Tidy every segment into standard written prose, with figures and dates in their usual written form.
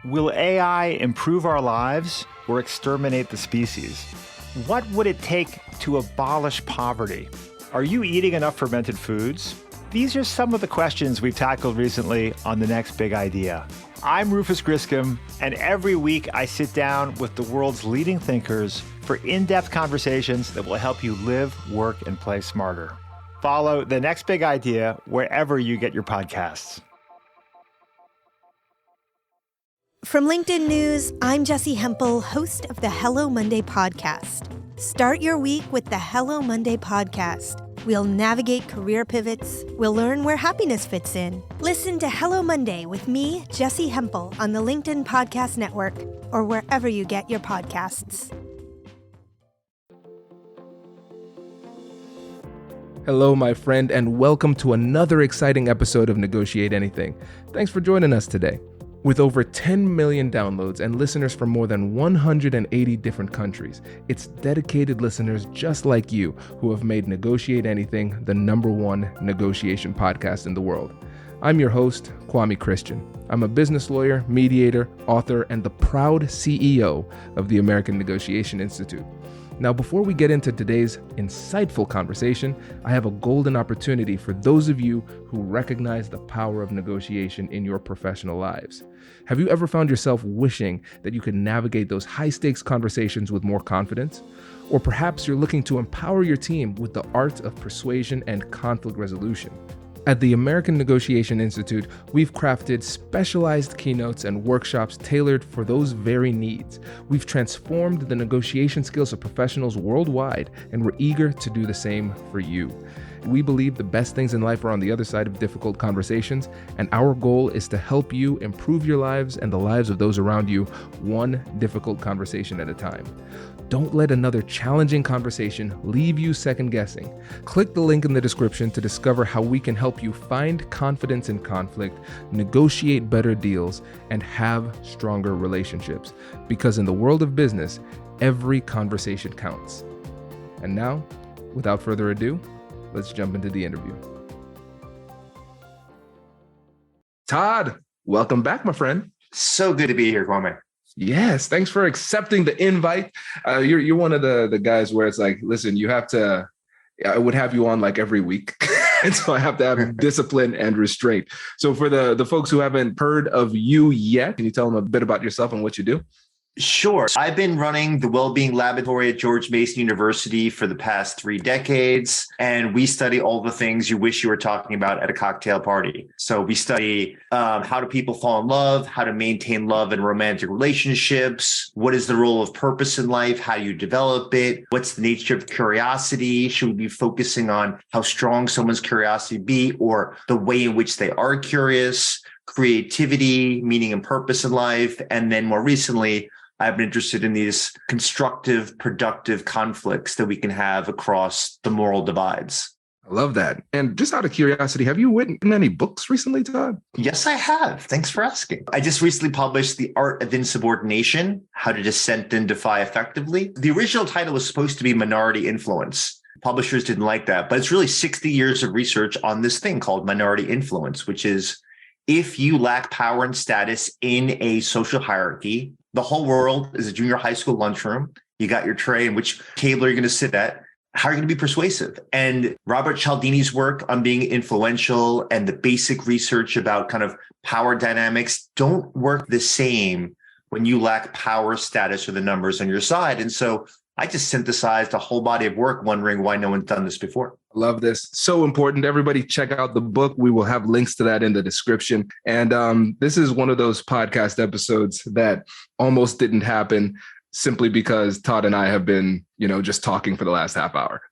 Will AI improve our lives or exterminate the species? What would it take to abolish poverty? Are you eating enough fermented foods? These are some of the questions we've tackled recently on The Next Big Idea. I'm Rufus Griscom, and every week I sit down with the world's leading thinkers for in-depth conversations that will help you live, work, and play smarter. Follow The Next Big Idea wherever you get your podcasts. From LinkedIn News, I'm Jessie Hempel, host of the Hello Monday podcast. Start your week with the Hello Monday podcast. We'll navigate career pivots. We'll learn where happiness fits in. Listen to Hello Monday with me, Jessie Hempel, on the LinkedIn Podcast Network or wherever you get your podcasts. Hello, my friend, and welcome to another exciting episode of Negotiate Anything. Thanks for joining us today. With over 10 million downloads and listeners from more than 180 different countries, it's dedicated listeners just like you who have made Negotiate Anything the #1 negotiation podcast in the world. I'm your host, Kwame Christian. I'm a business lawyer, mediator, author, and the proud CEO of the American Negotiation Institute. Now, before we get into today's insightful conversation, I have a golden opportunity for those of you who recognize the power of negotiation in your professional lives. Have you ever found yourself wishing that you could navigate those high-stakes conversations with more confidence? Or perhaps you're looking to empower your team with the art of persuasion and conflict resolution. At the American Negotiation Institute, we've crafted specialized keynotes and workshops tailored for those very needs. We've transformed the negotiation skills of professionals worldwide, and we're eager to do the same for you. We believe the best things in life are on the other side of difficult conversations, and our goal is to help you improve your lives and the lives of those around you, one difficult conversation at a time. Don't let another challenging conversation leave you second-guessing. Click the link in the description to discover how we can help you find confidence in conflict, negotiate better deals, and have stronger relationships. Because in the world of business, every conversation counts. And now, without further ado, let's jump into the interview. Todd, welcome back, my friend. So good to be here, Kwame. Yes, thanks for accepting the invite. You're one of the guys where it's like, listen, you have to, I would have you on like every week. And so I have to have discipline and restraint. So for the folks who haven't heard of you yet, can you tell them a bit about yourself and what you do? Sure. I've been running the Wellbeing Laboratory at George Mason University for the past 3 decades, and we study all the things you wish you were talking about at a cocktail party. So we study how do people fall in love, how to maintain love in romantic relationships, what is the role of purpose in life, how you develop it, what's the nature of curiosity, should we be focusing on how strong someone's curiosity be or the way in which they are curious, creativity, meaning and purpose in life, and then more recently, I've been interested in these constructive, productive conflicts that we can have across the moral divides. I love that. And just out of curiosity, have you written any books recently, Todd? Yes, I have. Thanks for asking. I just recently published The Art of Insubordination, How to Dissent and Defy Effectively. The original title was supposed to be Minority Influence. Publishers didn't like that, but it's really 60 years of research on this thing called minority influence, which is if you lack power and status in a social hierarchy, the whole world is a junior high school lunchroom. You got your tray and which table are you going to sit at? How are you going to be persuasive? And Robert Cialdini's work on being influential and the basic research about kind of power dynamics don't work the same when you lack power, status, or the numbers on your side. And so I just synthesized a whole body of work wondering why no one's done this before. I love this. So important. Everybody check out the book. We will have links to that in the description. And this is one of those podcast episodes that almost didn't happen simply because Todd and I have been, just talking for the last half hour.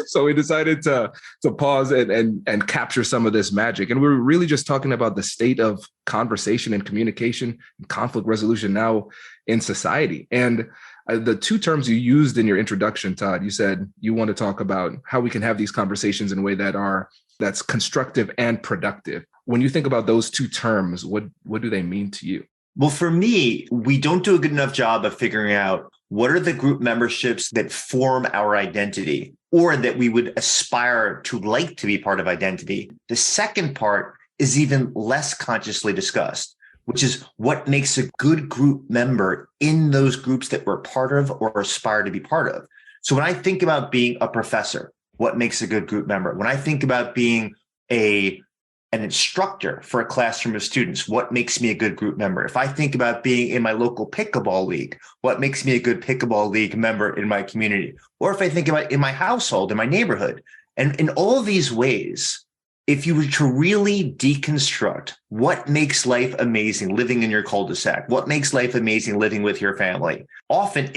So we decided to pause and capture some of this magic. And we were really just talking about the state of conversation and communication and conflict resolution now in society. And the 2 terms you used in your introduction, Todd, you said you want to talk about how we can have these conversations in a way that's constructive and productive. When you think about those 2 terms, what do they mean to you? Well, for me, we don't do a good enough job of figuring out what are the group memberships that form our identity or that we would aspire to like to be part of identity. The second part is even less consciously discussed, which is what makes a good group member in those groups that we're part of or aspire to be part of. So when I think about being a professor, what makes a good group member? When I think about being an instructor for a classroom of students, what makes me a good group member? If I think about being in my local pickleball league, what makes me a good pickleball league member in my community? Or if I think about in my household, in my neighborhood, and in all of these ways, if you were to really deconstruct what makes life amazing living in your cul-de-sac, what makes life amazing living with your family, often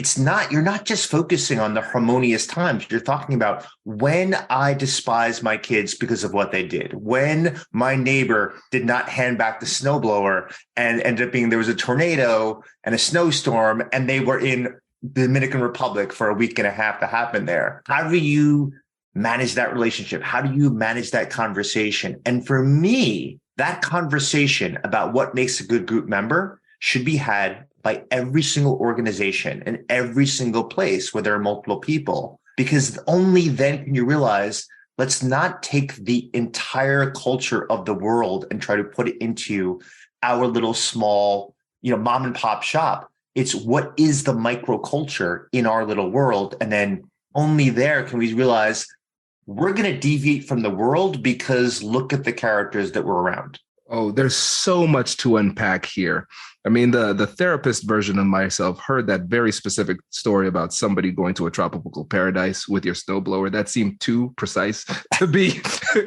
you're not just focusing on the harmonious times. You're talking about when I despise my kids because of what they did, when my neighbor did not hand back the snowblower and ended up being there was a tornado and a snowstorm and they were in the Dominican Republic for a week and a half to happen there. How do you manage that relationship? How do you manage that conversation? And for me, that conversation about what makes a good group member should be had by every single organization and every single place where there are multiple people, because only then can you realize, let's not take the entire culture of the world and try to put it into our little small, mom and pop shop. It's what is the microculture in our little world. And then only there can we realize we're going to deviate from the world because look at the characters that were around. Oh, there's so much to unpack here. I mean, the therapist version of myself heard that very specific story about somebody going to a tropical paradise with your snowblower. That seemed too precise to be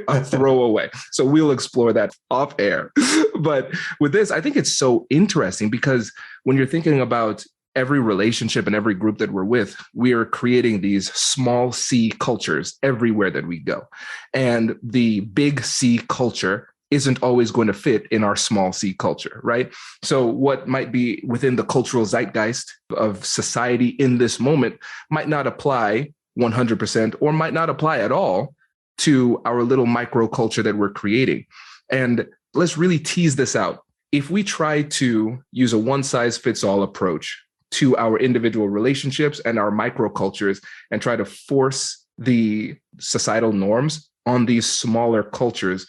a throwaway. So we'll explore that off air. But with this, I think it's so interesting because when you're thinking about every relationship and every group that we're with, we are creating these small C cultures everywhere that we go. And the big C culture isn't always going to fit in our small C culture, right? So what might be within the cultural zeitgeist of society in this moment might not apply 100% or might not apply at all to our little microculture that we're creating. And let's really tease this out. If we try to use a one-size-fits-all approach to our individual relationships and our microcultures and try to force the societal norms on these smaller cultures,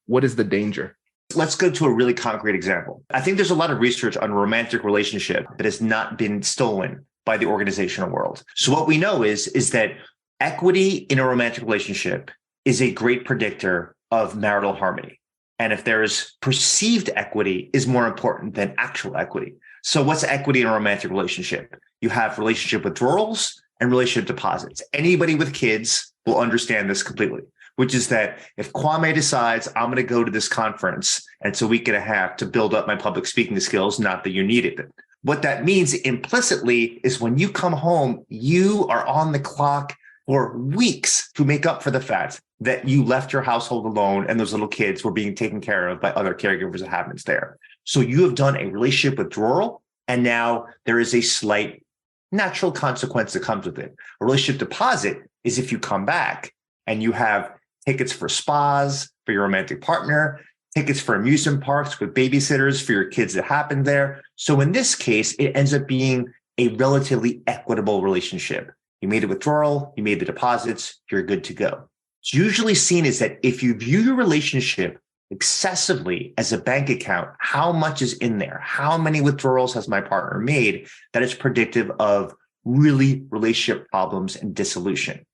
what is the danger? Let's go to a really concrete example. I think there's a lot of research on romantic relationship that has not been stolen by the organizational world. So what we know is that equity in a romantic relationship is a great predictor of marital harmony. And if there is perceived equity is more important than actual equity. So what's equity in a romantic relationship? You have relationship withdrawals and relationship deposits. Anybody with kids will understand this completely, which is that if Kwame decides I'm going to go to this conference and it's a week and a half to build up my public speaking skills, not that you needed it. What that means implicitly is when you come home, you are on the clock for weeks to make up for the fact that you left your household alone and those little kids were being taken care of by other caregivers that happens there. So you have done a relationship withdrawal, and now there is a slight natural consequence that comes with it. A relationship deposit is if you come back and you have tickets for spas for your romantic partner, tickets for amusement parks with babysitters for your kids that happened there. So in this case, it ends up being a relatively equitable relationship. You made a withdrawal, you made the deposits, you're good to go. It's usually seen as that if you view your relationship excessively as a bank account, how much is in there? How many withdrawals has my partner made? That is predictive of really relationship problems and dissolution.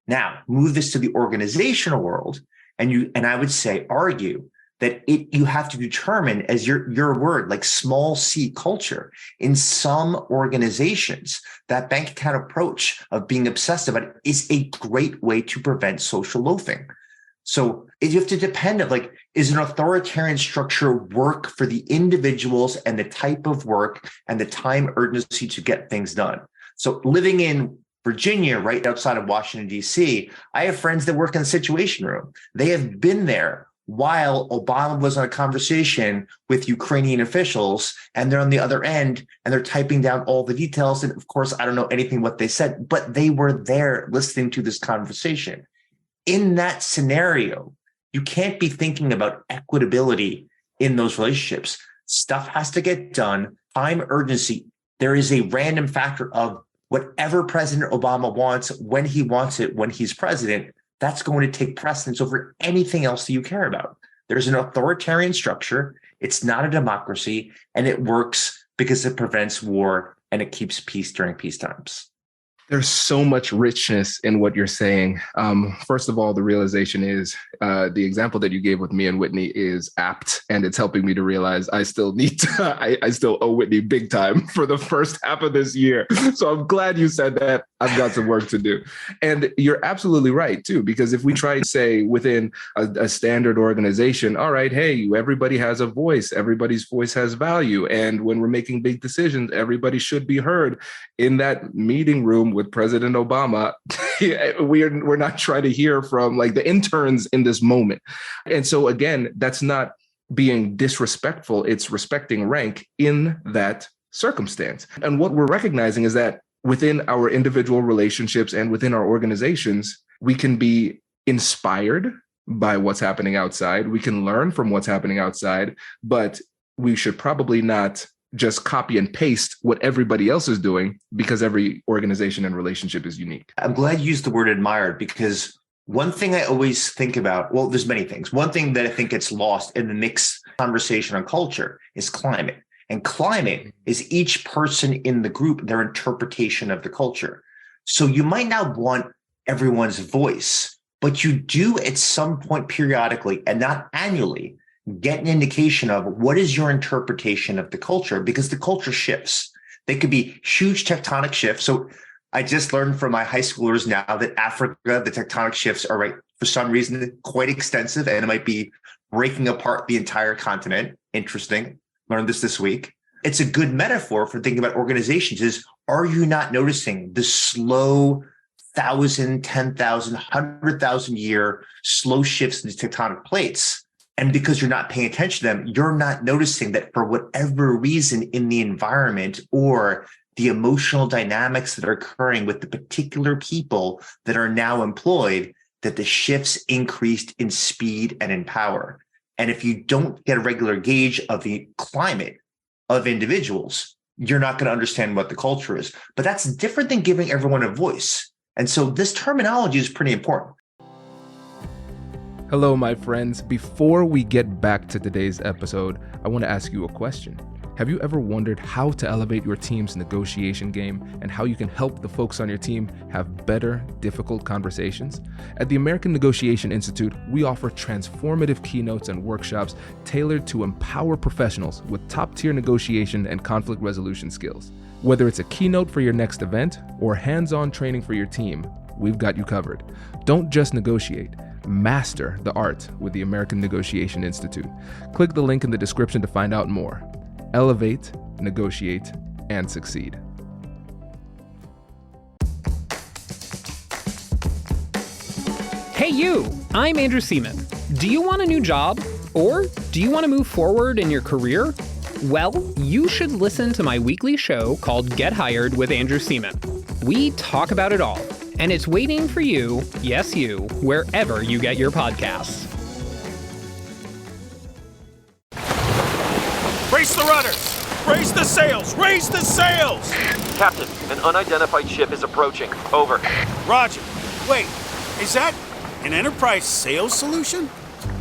Now, move this to the organizational world, and I would say argue that you have to determine, as your word, like small C culture. In some organizations, that bank account approach of being obsessed about it is a great way to prevent social loafing. So you have to depend on, like, is an authoritarian structure work for the individuals and the type of work and the time urgency to get things done? So living in Virginia, right outside of Washington, D.C., I have friends that work in the Situation Room. They have been there while Obama was on a conversation with Ukrainian officials, and they're on the other end and they're typing down all the details. And of course, I don't know anything what they said, but they were there listening to this conversation. In that scenario, you can't be thinking about equitability in those relationships. Stuff has to get done, time urgency. There is a random factor of whatever President Obama wants, when he wants it, when he's president. That's going to take precedence over anything else that you care about. There's an authoritarian structure. It's not a democracy, and it works because it prevents war and it keeps peace during peace times. There's so much richness in what you're saying. First of all, the realization is the example that you gave with me and Whitney is apt, and it's helping me to realize I still need to, I still owe Whitney big time for the first half of this year. So I'm glad you said that. I've got some work to do. And you're absolutely right, too, because if we try to say within a standard organization, all right, hey, everybody has a voice, everybody's voice has value. And when we're making big decisions, everybody should be heard. In that meeting room with President Obama, we're not trying to hear from like the interns in this moment. And so, again, that's not being disrespectful. It's respecting rank in that circumstance. And what we're recognizing is that within our individual relationships and within our organizations, we can be inspired by what's happening outside. We can learn from what's happening outside, but we should probably not just copy and paste what everybody else is doing, because every organization and relationship is unique. I'm glad you used the word admired, because one thing I always think about, well, there's many things. One thing that I think gets lost in the mixed conversation on culture is climate. And climate is each person in the group, their interpretation of the culture. So you might not want everyone's voice, but you do at some point periodically, and not annually, get an indication of what is your interpretation of the culture, because the culture shifts. They could be huge tectonic shifts. So I just learned from my high schoolers now that Africa, the tectonic shifts are, right, for some reason, quite extensive, and it might be breaking apart the entire continent. Interesting. Learned this week. It's a good metaphor for thinking about organizations is, are you not noticing the slow 1,000, 10,000, 100,000 year slow shifts in the tectonic plates? And because you're not paying attention to them, you're not noticing that for whatever reason in the environment or the emotional dynamics that are occurring with the particular people that are now employed, that the shifts increased in speed and in power. And if you don't get a regular gauge of the climate of individuals, you're not going to understand what the culture is. But that's different than giving everyone a voice. And so this terminology is pretty important. Hello, my friends. Before we get back to today's episode, I want to ask you a question. Have you ever wondered how to elevate your team's negotiation game and how you can help the folks on your team have better, difficult conversations? At the American Negotiation Institute, we offer transformative keynotes and workshops tailored to empower professionals with top-tier negotiation and conflict resolution skills. Whether it's a keynote for your next event or hands-on training for your team, we've got you covered. Don't just negotiate. Master the art with the American Negotiation Institute. Click the link in the description to find out more. Elevate, negotiate, and succeed. Hey you, I'm Andrew Seaman. Do you want a new job? Or do you want to move forward in your career? Well, you should listen to my weekly show called Get Hired with Andrew Seaman. We talk about it all, and it's waiting for you, yes you, wherever you get your podcasts. Brace the rudders! Raise the sails! Raise the sails! Captain, an unidentified ship is approaching. Over. Roger. Wait, is that an enterprise sales solution?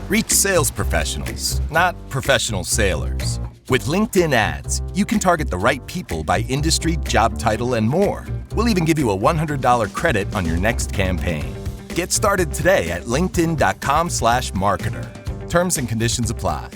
Reach sales professionals, not professional sailors. With LinkedIn ads, you can target the right people by industry, job title, and more. We'll even give you a $100 credit on your next campaign. Get started today at linkedin.com/marketer. Terms and conditions apply.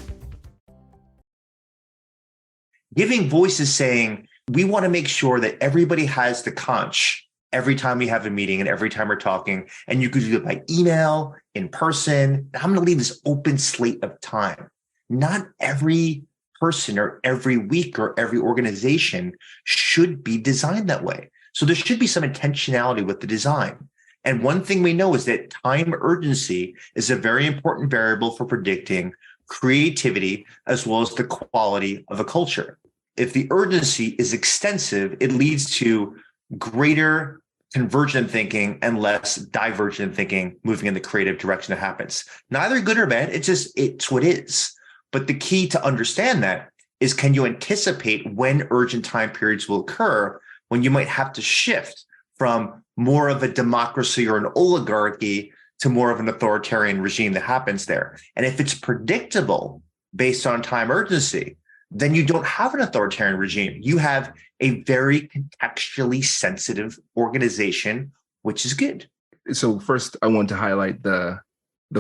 Giving voice is saying, we want to make sure that everybody has the conch every time we have a meeting and every time we're talking. And you could do it by email, in person. I'm going to leave this open slate of time. Not every person or every week or every organization should be designed that way. So there should be some intentionality with the design. And one thing we know is that time urgency is a very important variable for predicting creativity as well as the quality of a culture. If the urgency is extensive, it leads to greater convergent thinking and less divergent thinking moving in the creative direction that happens. Neither good or bad, it's what it is. But the key to understand that is, can you anticipate when urgent time periods will occur when you might have to shift from more of a democracy or an oligarchy to more of an authoritarian regime that happens there? And if it's predictable, based on time urgency, then you don't have an authoritarian regime. You have a very contextually sensitive organization, which is good. So first, I want to highlight the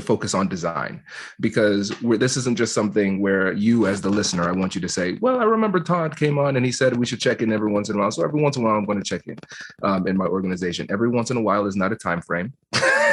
focus on design, because this isn't just something where you as the listener, I want you to say, well, I remember Todd came on and he said we should check in every once in a while. So every once in a while, I'm going to check in my organization. Every once in a while is not a time frame.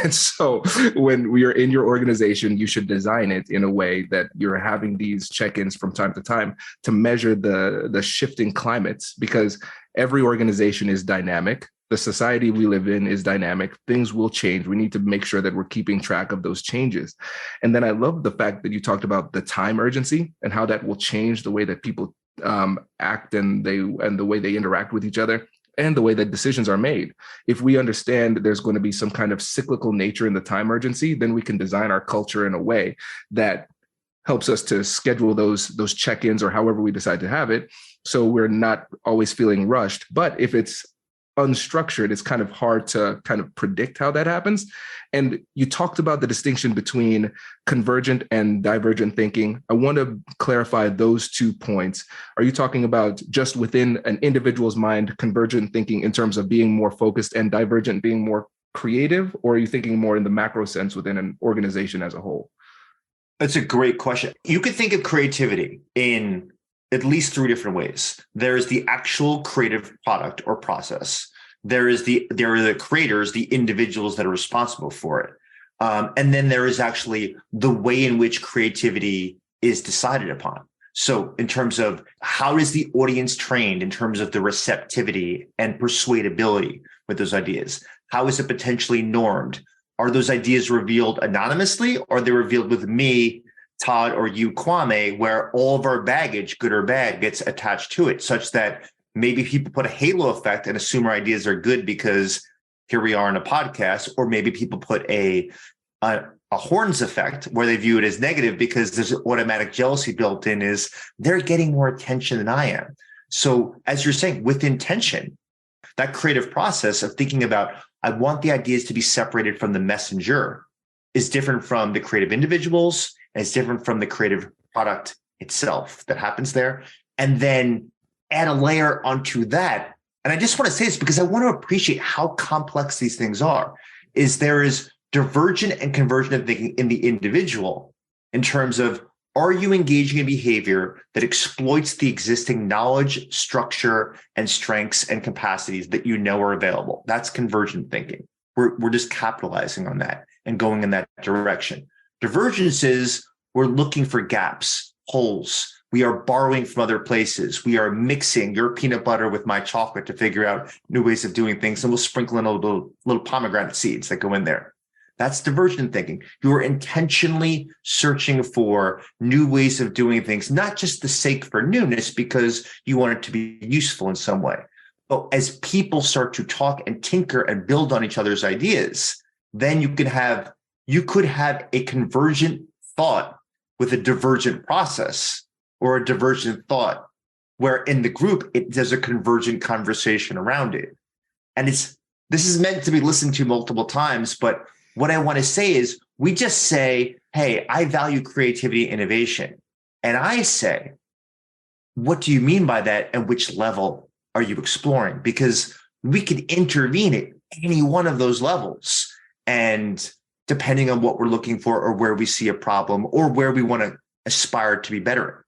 And so when we are in your organization, you should design it in a way that you're having these check-ins from time to time to measure the shifting climates, because every organization is dynamic. The society we live in is dynamic. Things will change. We need to make sure that we're keeping track of those changes. And then I love the fact that you talked about the time urgency and how that will change the way that people act and the way they interact with each other and the way that decisions are made. If we understand that there's going to be some kind of cyclical nature in the time urgency, then we can design our culture in a way that helps us to schedule those check-ins or however we decide to have it, so we're not always feeling rushed. But if it's unstructured, it's kind of hard to kind of predict how that happens. And you talked about the distinction between convergent and divergent thinking. I want to clarify those 2 points. Are you talking about just within an individual's mind, convergent thinking in terms of being more focused and divergent being more creative, or are you thinking more in the macro sense within an organization as a whole? That's a great question. You could think of creativity in at least 3 different ways. There is the actual creative product or process. There are the creators, the individuals that are responsible for it. And then there is actually the way in which creativity is decided upon. So in terms of how is the audience trained in terms of the receptivity and persuadability with those ideas? How is it potentially normed? Are those ideas revealed anonymously, or are they revealed with me, Todd, or you, Kwame, where all of our baggage, good or bad, gets attached to it, such that maybe people put a halo effect and assume our ideas are good because here we are in a podcast, or maybe people put a horns effect where they view it as negative because there's automatic jealousy built in, is they're getting more attention than I am. So as you're saying, with intention, that creative process of thinking about, I want the ideas to be separated from the messenger, is different from the creative individuals, and it's different from the creative product itself that happens there. And then add a layer onto that. And I just want to say this because I want to appreciate how complex these things are, is there is divergent and convergent thinking in the individual in terms of, are you engaging in behavior that exploits the existing knowledge, structure, and strengths and capacities that you know are available? That's convergent thinking. We're just capitalizing on that and going in that direction. Divergence is we're looking for gaps, holes. We are borrowing from other places. We are mixing your peanut butter with my chocolate to figure out new ways of doing things. And we'll sprinkle in a little pomegranate seeds that go in there. That's divergent thinking. You are intentionally searching for new ways of doing things, not just the sake for newness because you want it to be useful in some way. But as people start to talk and tinker and build on each other's ideas, then you could have a convergent thought with a divergent process, or a divergent thought where in the group, there's a convergent conversation around it. And this is meant to be listened to multiple times, but what I want to say is we just say, hey, I value creativity and innovation. And I say, what do you mean by that? And which level are you exploring? Because we could intervene at any one of those levels. And depending on what we're looking for or where we see a problem or where we want to aspire to be better.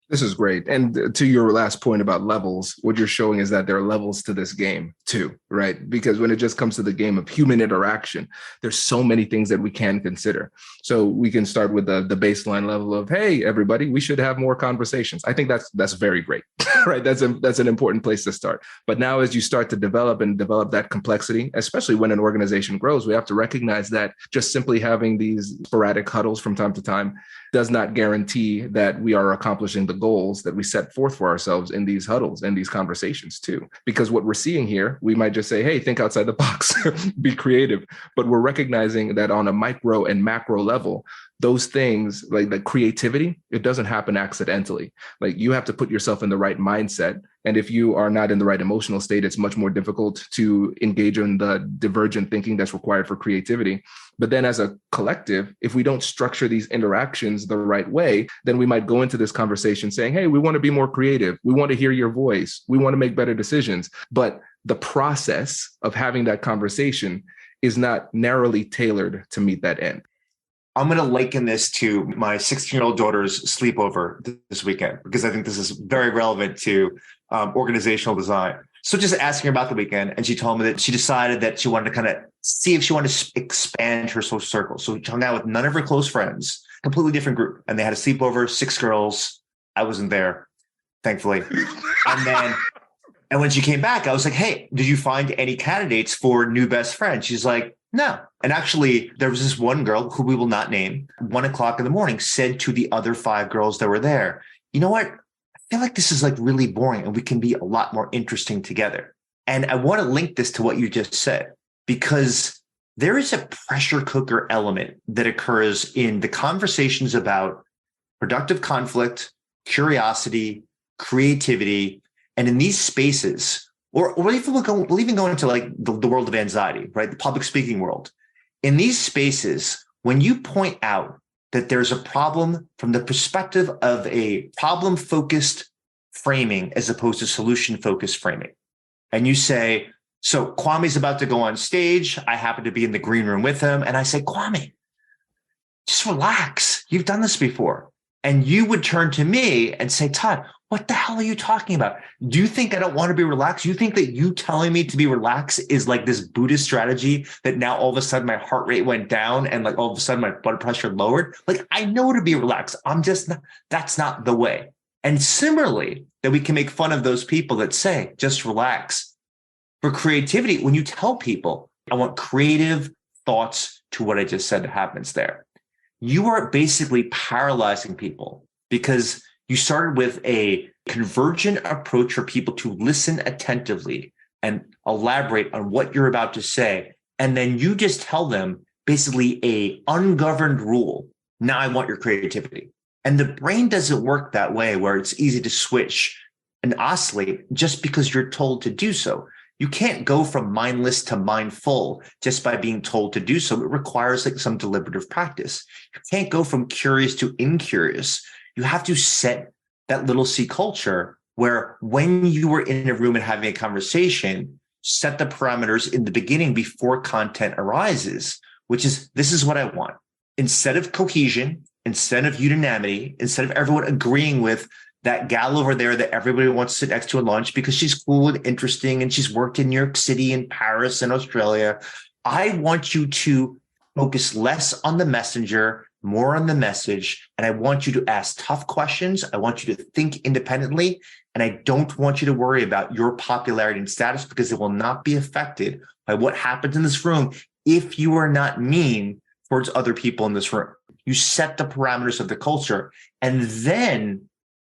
This is great. And to your last point about levels, what you're showing is that there are levels to this game too, right? Because when it just comes to the game of human interaction, there's so many things that we can consider. So we can start with the baseline level of, hey, everybody, we should have more conversations. I think that's very great, right? That's an important place to start. But now as you start to develop that complexity, especially when an organization grows, we have to recognize that just simply having these sporadic huddles from time to time does not guarantee that we are accomplishing the goals that we set forth for ourselves in these huddles and these conversations too. Because what we're seeing here, we might just say, hey, think outside the box, be creative. But we're recognizing that on a micro and macro level, those things like the creativity, it doesn't happen accidentally. Like you have to put yourself in the right right mindset. And if you are not in the right emotional state, it's much more difficult to engage in the divergent thinking that's required for creativity. But then as a collective, if we don't structure these interactions the right way, then we might go into this conversation saying, hey, we want to be more creative. We want to hear your voice. We want to make better decisions. But the process of having that conversation is not narrowly tailored to meet that end. I'm going to liken this to my 16-year-old daughter's sleepover this weekend, because I think this is very relevant to organizational design. So just asking her about the weekend, and she told me that she decided that she wanted to kind of see if she wanted to expand her social circle. So she hung out with none of her close friends, completely different group. And they had a sleepover, 6 girls. I wasn't there, thankfully. And when she came back, I was like, hey, did you find any candidates for new best friend? She's like, no. And actually, there was this one girl who we will not name, 1 o'clock in the morning, said to the other 5 girls that were there, you know what? I feel like this is like really boring and we can be a lot more interesting together. And I want to link this to what you just said, because there is a pressure cooker element that occurs in the conversations about productive conflict, curiosity, creativity. And in these spaces, or we'll even go into like the world of anxiety, right? The public speaking world. In these spaces, when you point out that there's a problem from the perspective of a problem-focused framing as opposed to solution-focused framing, and you say, so Kwame's about to go on stage. I happen to be in the green room with him. And I say, Kwame, just relax. You've done this before. And you would turn to me and say, Todd, what the hell are you talking about? Do you think I don't want to be relaxed? You think that you telling me to be relaxed is like this Buddhist strategy that now all of a sudden my heart rate went down and like all of a sudden my blood pressure lowered? Like, I know to be relaxed. I'm just not, that's not the way. And similarly, that we can make fun of those people that say, just relax. For creativity, when you tell people, I want creative thoughts to what I just said happens there, you are basically paralyzing people, because you started with a convergent approach for people to listen attentively and elaborate on what you're about to say. And then you just tell them basically a ungoverned rule. Now I want your creativity. And the brain doesn't work that way, where it's easy to switch and oscillate just because you're told to do so. You can't go from mindless to mindful just by being told to do so. It requires like some deliberative practice. You can't go from curious to incurious. You have to set that little C culture where when you were in a room and having a conversation, set the parameters in the beginning before content arises, which is, this is what I want. Instead of cohesion, instead of unanimity, instead of everyone agreeing with that gal over there that everybody wants to sit next to at lunch because she's cool and interesting and she's worked in New York City and Paris and Australia, I want you to focus less on the messenger, more on the message. And I want you to ask tough questions. I want you to think independently. And I don't want you to worry about your popularity and status, because it will not be affected by what happens in this room if you are not mean towards other people in this room. You set the parameters of the culture, and then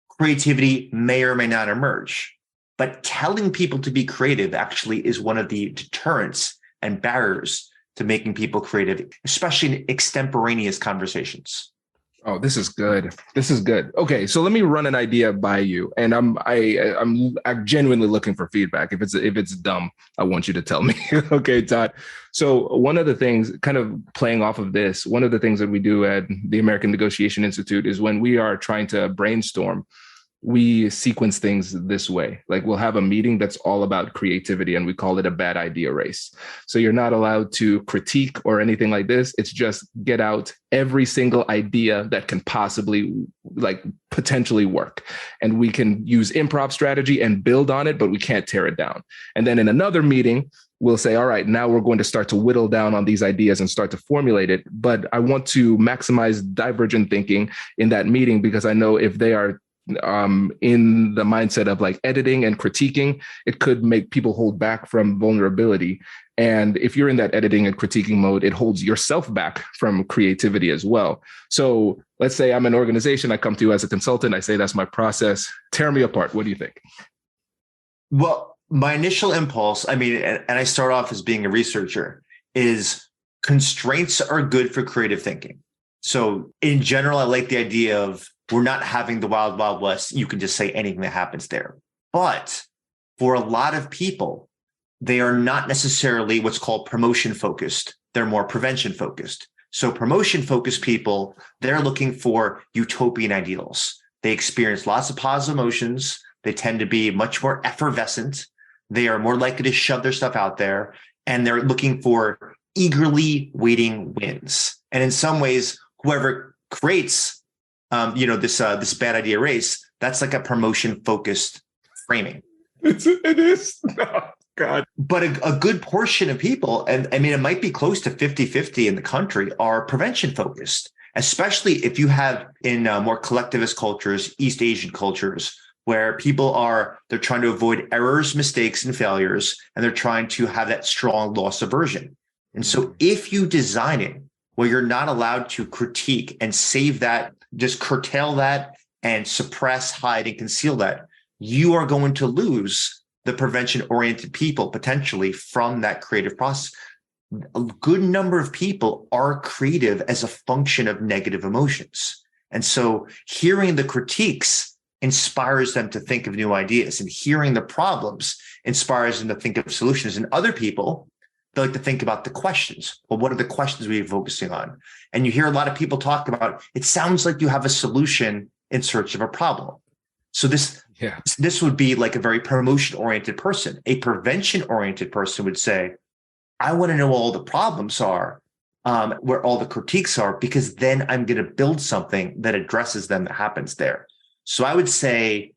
creativity may or may not emerge. But telling people to be creative actually is one of the deterrents and barriers to making people creative, especially in extemporaneous conversations. Oh, this is good. This is good. Okay, so let me run an idea by you, and I'm genuinely looking for feedback. If it's dumb, I want you to tell me. Okay, Todd. So one of the things, kind of playing off of this, one of the things that we do at the American Negotiation Institute is when we are trying to brainstorm, we sequence things this way. Like, we'll have a meeting that's all about creativity, and we call it a bad idea race. So you're not allowed to critique or anything like this. It's just get out every single idea that can possibly, like, potentially work. And we can use improv strategy and build on it, but we can't tear it down. And then in another meeting, we'll say, all right, now we're going to start to whittle down on these ideas and start to formulate it. But I want to maximize divergent thinking in that meeting, because I know if they are in the mindset of like editing and critiquing, it could make people hold back from vulnerability. And if you're in that editing and critiquing mode, it holds yourself back from creativity as well. So let's say I'm an organization, I come to you as a consultant, I say, that's my process. Tear me apart. What do you think? Well, my initial impulse, I mean, and I start off as being a researcher, is constraints are good for creative thinking. So in general, I like the idea of we're not having the wild, wild west. You can just say anything that happens there. But for a lot of people, they are not necessarily what's called promotion focused. They're more prevention focused. So promotion focused people, they're looking for utopian ideals. They experience lots of positive emotions. They tend to be much more effervescent. They are more likely to shove their stuff out there, and they're looking for eagerly waiting wins. And in some ways, whoever creates, this bad idea race, that's like a promotion focused framing. It is. Oh, God. But a good portion of people, and I mean, it might be close to 50-50 in the country, are prevention focused, especially if you have in more collectivist cultures, East Asian cultures, where they're trying to avoid errors, mistakes, and failures, and they're trying to have that strong loss aversion. And so if you design it where you're not allowed to critique and save that, just curtail that and suppress, hide, and conceal that, you are going to lose the prevention-oriented people potentially from that creative process. A good number of people are creative as a function of negative emotions. And so hearing the critiques inspires them to think of new ideas, and hearing the problems inspires them to think of solutions. And other people, they like to think about the questions. Well, what are the questions we're focusing on? And you hear a lot of people talk about, it sounds like you have a solution in search of a problem. So this would be like a very promotion-oriented person. A prevention-oriented person would say, I want to know all the problems are, where all the critiques are, because then I'm going to build something that addresses them that happens there. So I would say,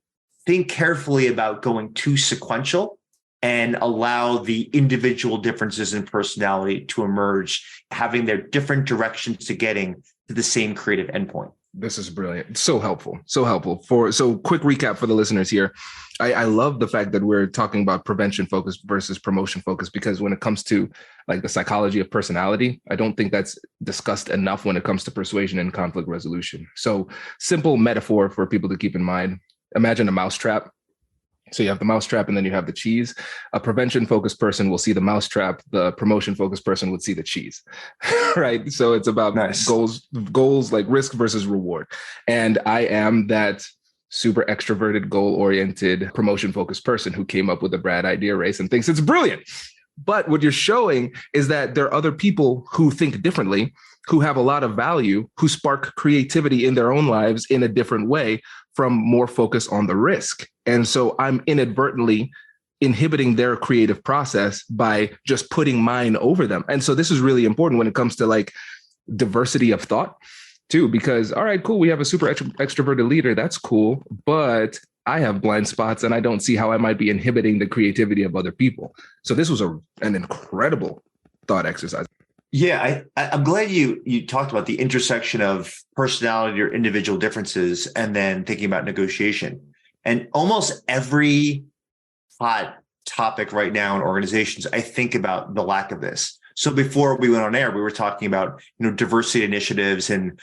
think carefully about going too sequential and allow the individual differences in personality to emerge, having their different directions to getting to the same creative endpoint. This is brilliant. So helpful. So helpful. So quick recap for the listeners here. I love the fact that we're talking about prevention focus versus promotion focus, because when it comes to like the psychology of personality, I don't think that's discussed enough when it comes to persuasion and conflict resolution. So simple metaphor for people to keep in mind. Imagine a mousetrap. So you have the mousetrap and then you have the cheese. A prevention-focused person will see the mousetrap. The promotion-focused person would see the cheese, right? So it's about goals like risk versus reward. And I am that super extroverted, goal-oriented, promotion-focused person who came up with the bad idea race and thinks it's brilliant. But what you're showing is that there are other people who think differently, who have a lot of value, who spark creativity in their own lives in a different way from more focus on the risk. And so I'm inadvertently inhibiting their creative process by just putting mine over them. And so this is really important when it comes to like diversity of thought too, because, all right, cool, we have a super extroverted leader. That's cool. But I have blind spots and I don't see how I might be inhibiting the creativity of other people. So this was an incredible thought exercise. Yeah, I'm glad you talked about the intersection of personality or individual differences and then thinking about negotiation. And almost every hot topic right now in organizations, I think about the lack of this. So before we went on air, we were talking about diversity initiatives and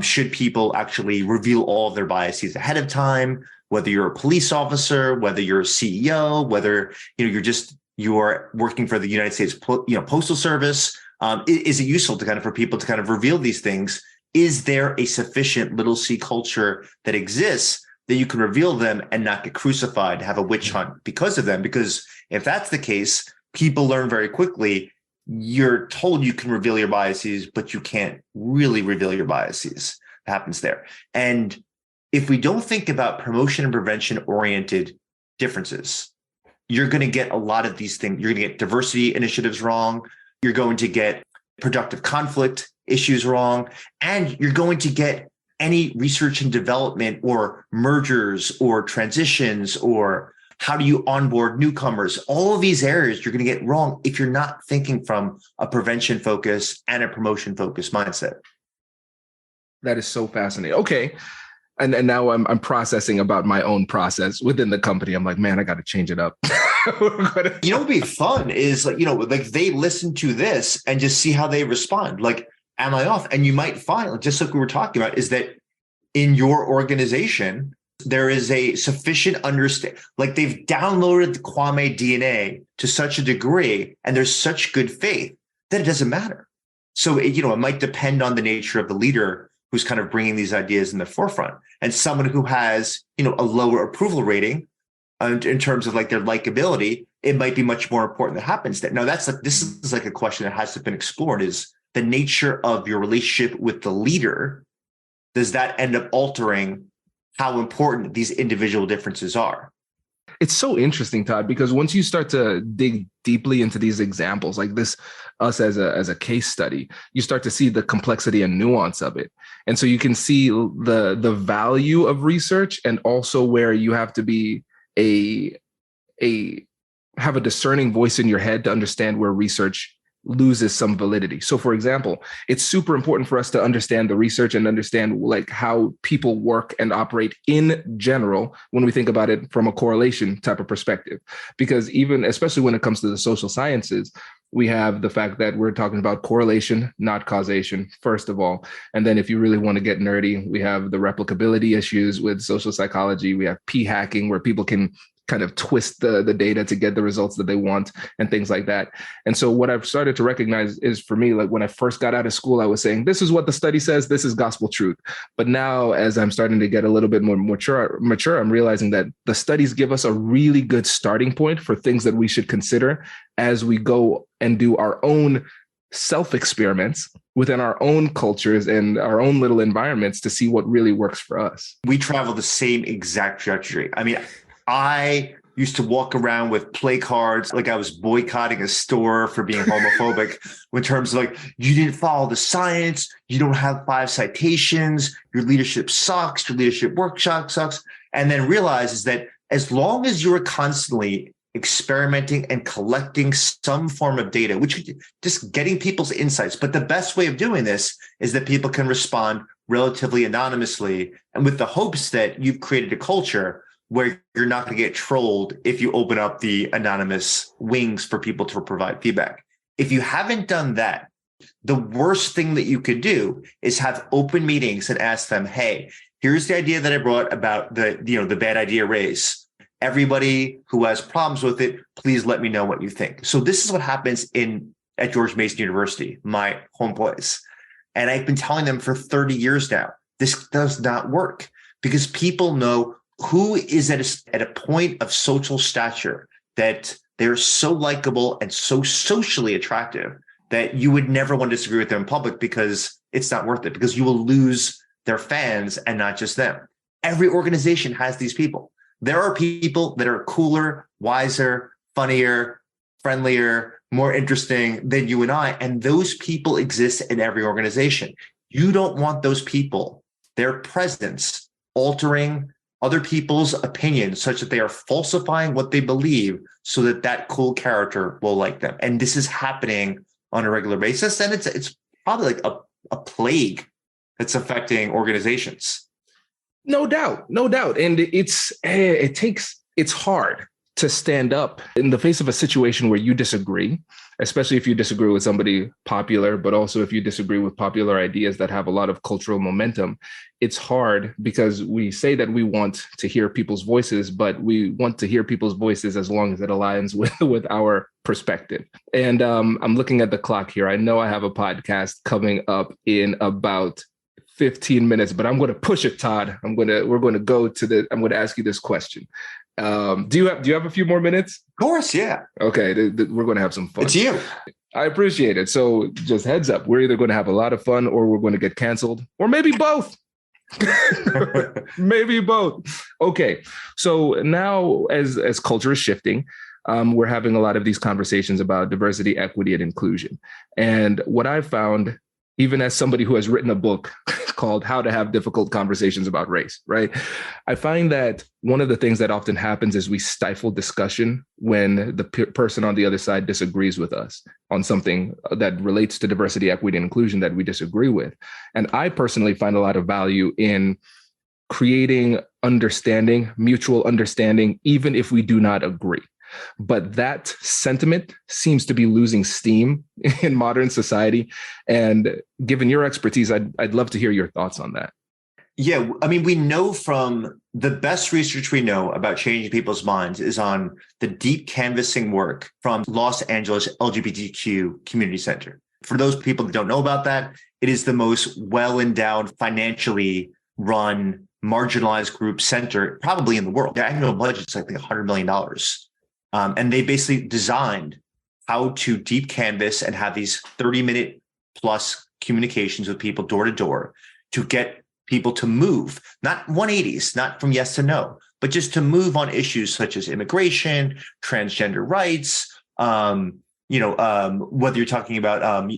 should people actually reveal all of their biases ahead of time, whether you're a police officer, whether you're a CEO, whether you're working for the United States Postal Service. Is it useful for people to kind of reveal these things? Is there a sufficient little c culture that exists that you can reveal them and not get crucified, have a witch hunt because of them? Because if that's the case, people learn very quickly. You're told you can reveal your biases, but you can't really reveal your biases. It happens there. And if we don't think about promotion and prevention oriented differences, you're going to get a lot of these things. You're going to get diversity initiatives wrong. You're going to get productive conflict issues wrong, and you're going to get any research and development or mergers or transitions or how do you onboard newcomers? All of these areas you're going to get wrong if you're not thinking from a prevention focus and a promotion focus mindset. That is so fascinating. Okay. And now I'm processing about my own process within the company. I'm like, man, I got to change it up. What would be fun is like they listen to this and just see how they respond. Like, am I off? And you might find, just like we were talking about, is that in your organization, there is a sufficient understanding, like they've downloaded the Kwame DNA to such a degree, and there's such good faith that it doesn't matter. So, it might depend on the nature of the leader who's kind of bringing these ideas in the forefront, and someone who has, a lower approval rating in terms of like their likability, it might be much more important that happens there. Now, this is like a question that hasn't been explored, is the nature of your relationship with the leader. Does that end up altering how important these individual differences are? It's so interesting, Todd, because once you start to dig deeply into these examples, like this, us as a case study, you start to see the complexity and nuance of it. And so you can see the value of research, and also where you have to be have a discerning voice in your head to understand where research loses some validity. So for example, it's super important for us to understand the research and understand like how people work and operate in general when we think about it from a correlation type of perspective. Because even, especially when it comes to the social sciences, we have the fact that we're talking about correlation, not causation, first of all. And then if you really want to get nerdy, we have the replicability issues with social psychology. We have p-hacking, where people can kind of twist the data to get the results that they want and things like that. And so what I've started to recognize is, for me, like when I first got out of school, I was saying, this is what the study says, this is gospel truth. But now, as I'm starting to get a little bit more mature, I'm realizing that the studies give us a really good starting point for things that we should consider as we go and do our own self-experiments within our own cultures and our own little environments to see what really works for us. We travel the same exact trajectory. I mean, I used to walk around with play cards like I was boycotting a store for being homophobic, in terms of like, you didn't follow the science, you don't have 5 citations, your leadership sucks, your leadership workshop sucks. And then realizes that as long as you're constantly experimenting and collecting some form of data, which just getting people's insights. But the best way of doing this is that people can respond relatively anonymously, and with the hopes that you've created a culture where you're not going to get trolled if you open up the anonymous wings for people to provide feedback. If you haven't done that, the worst thing that you could do is have open meetings and ask them, hey, here's the idea that I brought about the bad idea race. Everybody who has problems with it, please let me know what you think. So this is what happens at George Mason University, my home place. And I've been telling them for 30 years now, this does not work, because people know who is at a point of social stature that they're so likable and so socially attractive that you would never want to disagree with them in public, because it's not worth it, because you will lose their fans and not just them. Every organization has these people. There are people that are cooler, wiser, funnier, friendlier, more interesting than you and I, and those people exist in every organization. You don't want those people, their presence, altering other people's opinions such that they are falsifying what they believe so that cool character will like them. And this is happening on a regular basis. And it's probably like a plague that's affecting organizations. No doubt. And it's hard to stand up in the face of a situation where you disagree, especially if you disagree with somebody popular, but also if you disagree with popular ideas that have a lot of cultural momentum. It's hard because we say that we want to hear people's voices, but we want to hear people's voices as long as it aligns with our perspective. And I'm looking at the clock here. I know I have a podcast coming up in about 15 minutes, but I'm going to push it, Todd. I'm going to ask you this question. Do you have a few more minutes? Of course, yeah. Okay, we're going to have some fun. It's you. I appreciate it. So just heads up, we're either going to have a lot of fun or we're going to get canceled, or maybe both. Maybe both. Okay, so now as culture is shifting, we're having a lot of these conversations about diversity, equity, and inclusion. And what I've found, even as somebody who has written a book called How to Have Difficult Conversations About Race, right? I find that one of the things that often happens is we stifle discussion when the person on the other side disagrees with us on something that relates to diversity, equity, and inclusion that we disagree with. And I personally find a lot of value in creating understanding, mutual understanding, even if we do not agree. But that sentiment seems to be losing steam in modern society. And given your expertise, I'd love to hear your thoughts on that. Yeah, I mean, we know from the best research we know about changing people's minds is on the deep canvassing work from Los Angeles LGBTQ Community Center. For those people that don't know about that, it is the most well-endowed, financially run, marginalized group center probably in the world. Their annual budget is like $100 million. And they basically designed how to deep canvas and have these 30-minute plus communications with people door to door to get people to move, not 180s, not from yes to no, but just to move on issues such as immigration, transgender rights, whether you're talking about,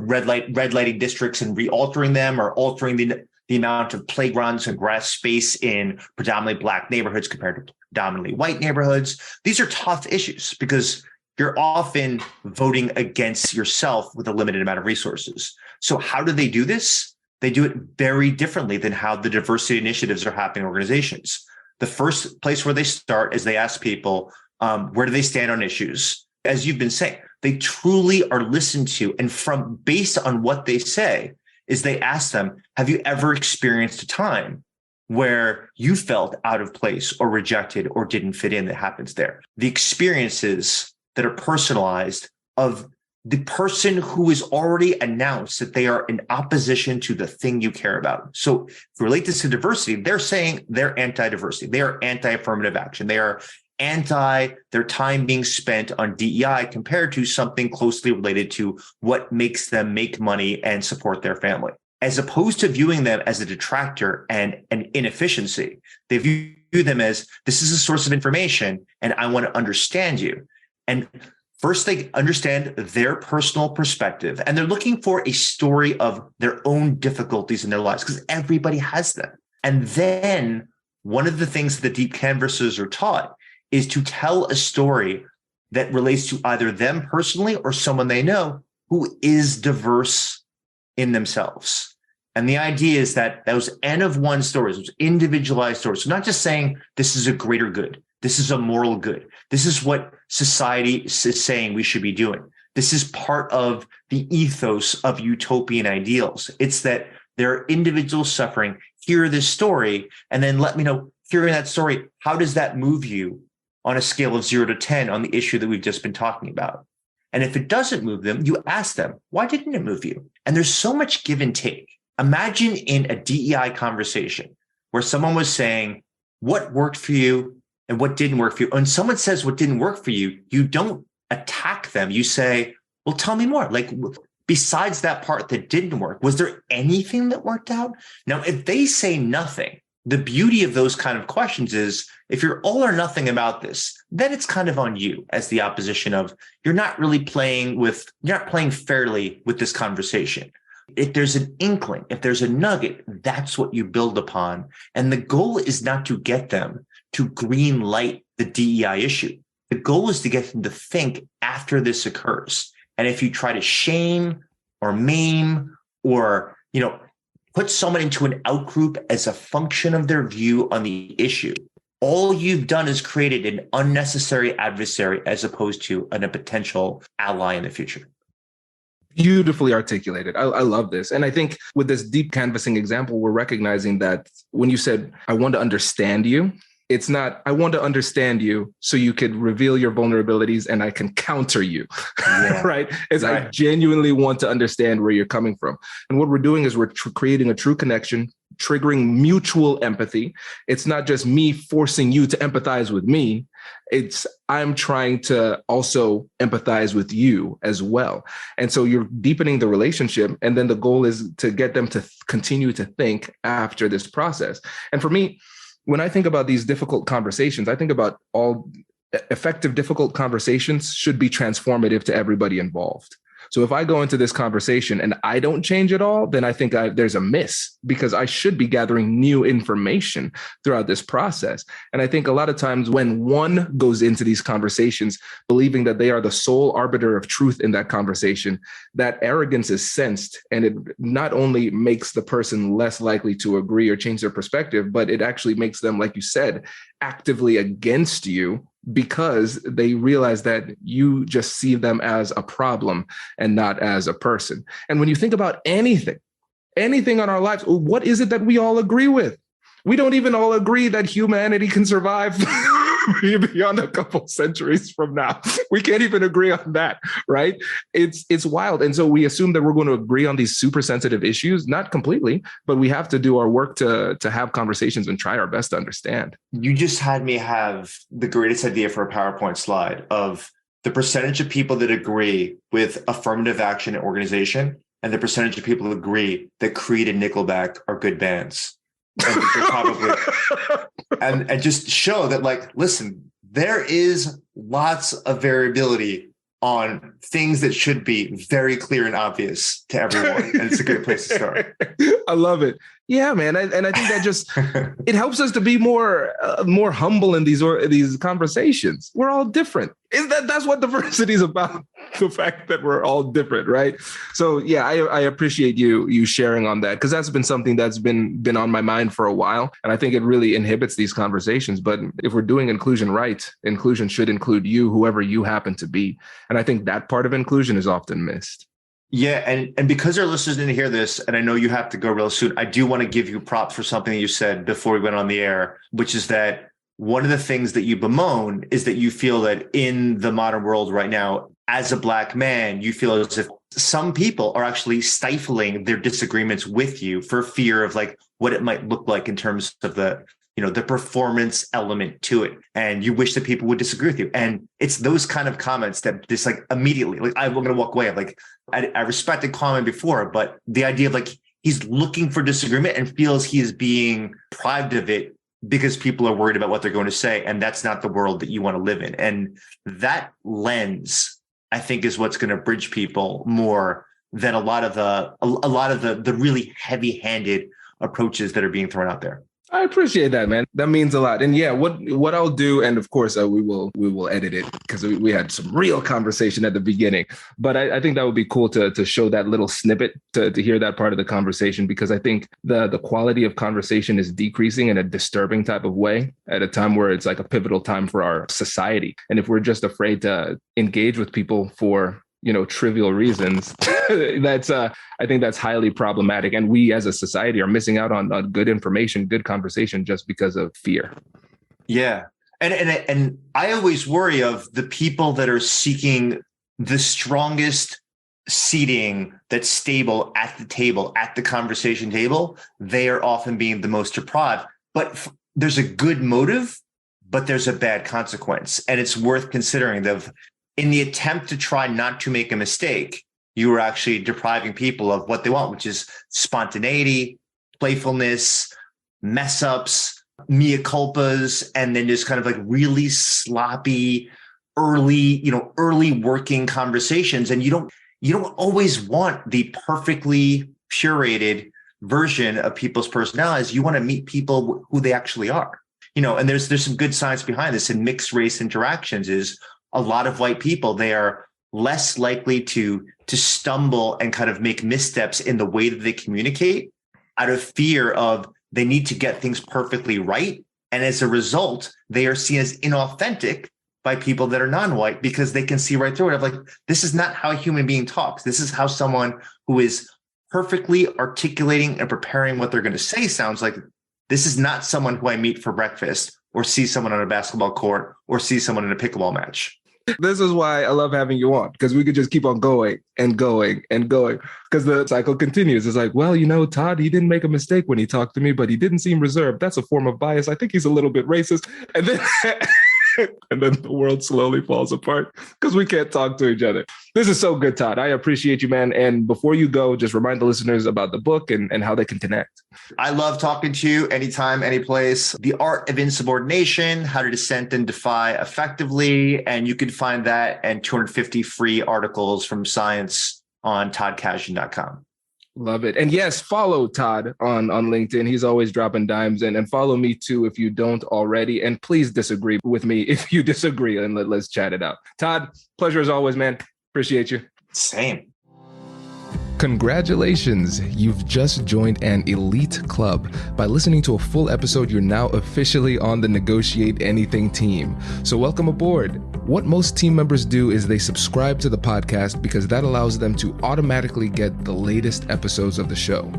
red lighting districts and re-altering them, or altering the amount of playgrounds and grass space in predominantly Black neighborhoods compared to predominantly white neighborhoods. These are tough issues because you're often voting against yourself with a limited amount of resources. So how do they do this? They do it very differently than how the diversity initiatives are happening in organizations. The first place where they start is they ask people, where do they stand on issues? As you've been saying, they truly are listened to. And based on what they say, is they ask them, have you ever experienced a time where you felt out of place or rejected or didn't fit in? That happens there. The experiences that are personalized of the person who is already announced that they are in opposition to the thing you care about. So if you relate this to diversity, they're saying they're anti-diversity. They are anti-affirmative action. They are anti their time being spent on DEI compared to something closely related to what makes them make money and support their family. As opposed to viewing them as a detractor and an inefficiency, they view them as, this is a source of information and I want to understand you. And first, they understand their personal perspective, and they're looking for a story of their own difficulties in their lives because everybody has them. And then one of the things that the deep canvassers are taught is to tell a story that relates to either them personally or someone they know who is diverse in themselves. And the idea is that those N of one stories, those individualized stories, so not just saying this is a greater good, this is a moral good, this is what society is saying we should be doing. This is part of the ethos of utopian ideals. It's that there are individuals suffering, hear this story, and then let me know, hearing that story, how does that move you on a scale of 0 to 10 on the issue that we've just been talking about? And if it doesn't move them, you ask them, why didn't it move you? And there's so much give and take. Imagine in a DEI conversation where someone was saying what worked for you and what didn't work for you. And someone says what didn't work for you, you don't attack them. You say, well, tell me more. Like, besides that part that didn't work, was there anything that worked out? Now, if they say nothing, the beauty of those kind of questions is if you're all or nothing about this, then it's kind of on you as the opposition of you're not playing fairly with this conversation. If there's an inkling, if there's a nugget, that's what you build upon. And the goal is not to get them to green light the DEI issue. The goal is to get them to think after this occurs. And if you try to shame or maim or, put someone into an outgroup as a function of their view on the issue, all you've done is created an unnecessary adversary as opposed to a potential ally in the future. Beautifully articulated. I love this. And I think with this deep canvassing example, we're recognizing that when you said, I want to understand you, it's not, I want to understand you so you could reveal your vulnerabilities and I can counter you, right? It's right. I genuinely want to understand where you're coming from. And what we're doing is we're creating a true connection, triggering mutual empathy. It's not just me forcing you to empathize with me. It's I'm trying to also empathize with you as well. And so you're deepening the relationship. And then the goal is to get them to continue to think after this process. And for me, when I think about these difficult conversations, I think about all effective, difficult conversations should be transformative to everybody involved. So if I go into this conversation and I don't change at all, then I think there's a miss because I should be gathering new information throughout this process. And I think a lot of times when one goes into these conversations believing that they are the sole arbiter of truth in that conversation, that arrogance is sensed. And it not only makes the person less likely to agree or change their perspective, but it actually makes them, like you said, actively against you, because they realize that you just see them as a problem and not as a person. And when you think about anything on our lives, what is it that we all agree with? We don't even all agree that humanity can survive beyond a couple centuries from now. We can't even agree on that, right? It's wild. And so we assume that we're going to agree on these super sensitive issues, not completely, but we have to do our work to have conversations and try our best to understand. You just had me have the greatest idea for a PowerPoint slide of the percentage of people that agree with affirmative action and organization and the percentage of people that agree that Creed and Nickelback are good bands. And probably, and just show that, like, listen, there is lots of variability on things that should be very clear and obvious to everyone. And it's a good place to start. I love it. Yeah, man. And I think that just, it helps us to be more humble in these conversations. We're all different. That's what diversity is about. The fact that we're all different, right? So yeah, I appreciate you sharing on that, because that's been something that's been on my mind for a while. And I think it really inhibits these conversations. But if we're doing inclusion right, inclusion should include you, whoever you happen to be. And I think that part of inclusion is often missed. Yeah. And because our listeners didn't hear this, and I know you have to go real soon, I do want to give you props for something that you said before we went on the air, which is that one of the things that you bemoan is that you feel that in the modern world right now, as a Black man, you feel as if some people are actually stifling their disagreements with you for fear of like what it might look like in terms of the performance element to it. And you wish that people would disagree with you. And it's those kind of comments that just like immediately, like I'm going to walk away. Like I respected Kwame before, but the idea of like, he's looking for disagreement and feels he is being deprived of it because people are worried about what they're going to say. And that's not the world that you want to live in. And that lens, I think, is what's going to bridge people more than a lot of the really heavy-handed approaches that are being thrown out there. I appreciate that, man. That means a lot. And yeah, what I'll do, and of course we will edit it because we had some real conversation at the beginning. But I think that would be cool to show that little snippet to hear that part of the conversation, because I think the quality of conversation is decreasing in a disturbing type of way at a time where it's like a pivotal time for our society. And if we're just afraid to engage with people for trivial reasons, I think that's highly problematic. And we as a society are missing out on good information, good conversation just because of fear. Yeah. And I always worry of the people that are seeking the strongest seating that's stable at the table, at the conversation table. They are often being the most deprived, but there's a good motive, but there's a bad consequence. And it's worth considering that in the attempt to try not to make a mistake, you are actually depriving people of what they want, which is spontaneity, playfulness, mess ups, mea culpas, and then just kind of like really sloppy, early working conversations. And you don't always want the perfectly curated version of people's personalities. You want to meet people who they actually are. And there's some good science behind this. In mixed race interactions is a lot of white people, they are less likely to stumble and kind of make missteps in the way that they communicate out of fear of they need to get things perfectly right. And as a result, they are seen as inauthentic by people that are non-white because they can see right through it. Of like, this is not how a human being talks. This is how someone who is perfectly articulating and preparing what they're going to say sounds like. This is not someone who I meet for breakfast or see someone on a basketball court or see someone in a pickleball match. This is why I love having you on, because we could just keep on going and going and going because the cycle continues. It's like, well, Todd, he didn't make a mistake when he talked to me, but he didn't seem reserved. That's a form of bias. I think he's a little bit racist. And then and then the world slowly falls apart because we can't talk to each other. This is so good, Todd. I appreciate you, man. And before you go, just remind the listeners about the book and how they can connect. I love talking to you anytime, any place. The Art of Insubordination, How to Dissent and Defy Effectively. And you can find that and 250 free articles from Science on toddkashdan.com. Love it. And yes, follow Todd on LinkedIn. He's always dropping dimes, and follow me too if you don't already. And please disagree with me if you disagree, and let's chat it out. Todd, pleasure as always, man. Appreciate you. Same. Congratulations. You've just joined an elite club. By listening to a full episode, you're now officially on the Negotiate Anything team. So welcome aboard. What most team members do is they subscribe to the podcast because that allows them to automatically get the latest episodes of the show.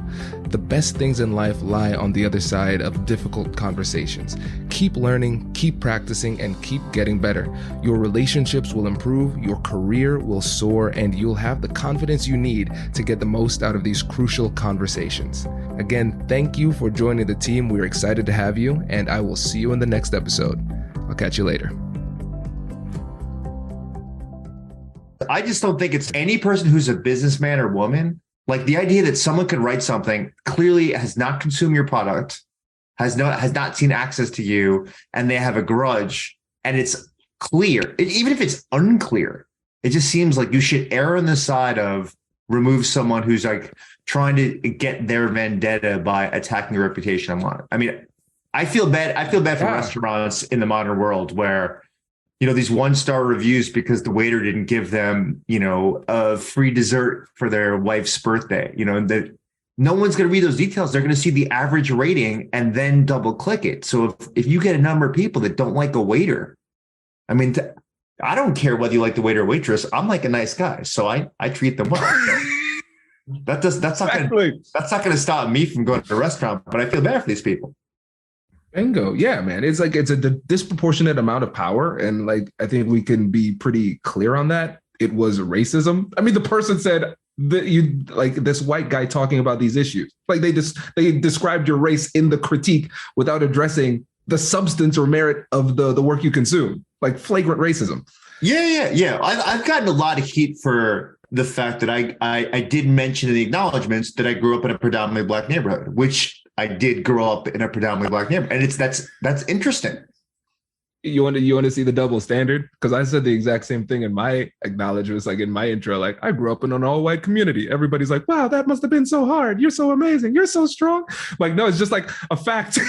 The best things in life lie on the other side of difficult conversations. Keep learning, keep practicing, and keep getting better. Your relationships will improve, your career will soar, and you'll have the confidence you need to get the most out of these crucial conversations. Again, thank you for joining the team. We're excited to have you, and I will see you in the next episode. I'll catch you later. I just don't think it's any person who's a businessman or woman. Like the idea that someone can write something, clearly has not consumed your product, has not seen access to you, and they have a grudge, and it's clear. Even if it's unclear, it just seems like you should err on the side of remove someone who's like trying to get their vendetta by attacking your reputation online. I mean, I feel bad for restaurants in the modern world where, these 1-star reviews because the waiter didn't give them, a free dessert for their wife's birthday, that no one's going to read those details. They're going to see the average rating and then double click it. So if you get a number of people that don't like a waiter, I mean, I don't care whether you like the waiter or waitress. I'm like a nice guy, so I treat them well. That's not going to stop me from going to a restaurant, but I feel bad for these people. Bingo. Yeah, man. It's like it's a disproportionate amount of power. And like, I think we can be pretty clear on that. It was racism. I mean, the person said that you like this white guy talking about these issues. Like they described your race in the critique without addressing the substance or merit of the work you consume. Like flagrant racism. Yeah. I've gotten a lot of heat for the fact that I did mention in the acknowledgements that I grew up in a predominantly Black neighborhood, which I did grow up in a predominantly Black neighborhood. And that's interesting. You want to see the double standard? Because I said the exact same thing in my acknowledgements, like in my intro, like I grew up in an all-white community. Everybody's like, wow, that must have been so hard. You're so amazing. You're so strong. Like, no, it's just like a fact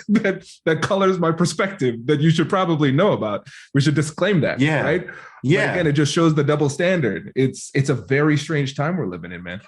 that colors my perspective that you should probably know about. We should disclaim that. Yeah. Right. Yeah. But again, it just shows the double standard. It's a very strange time we're living in, man.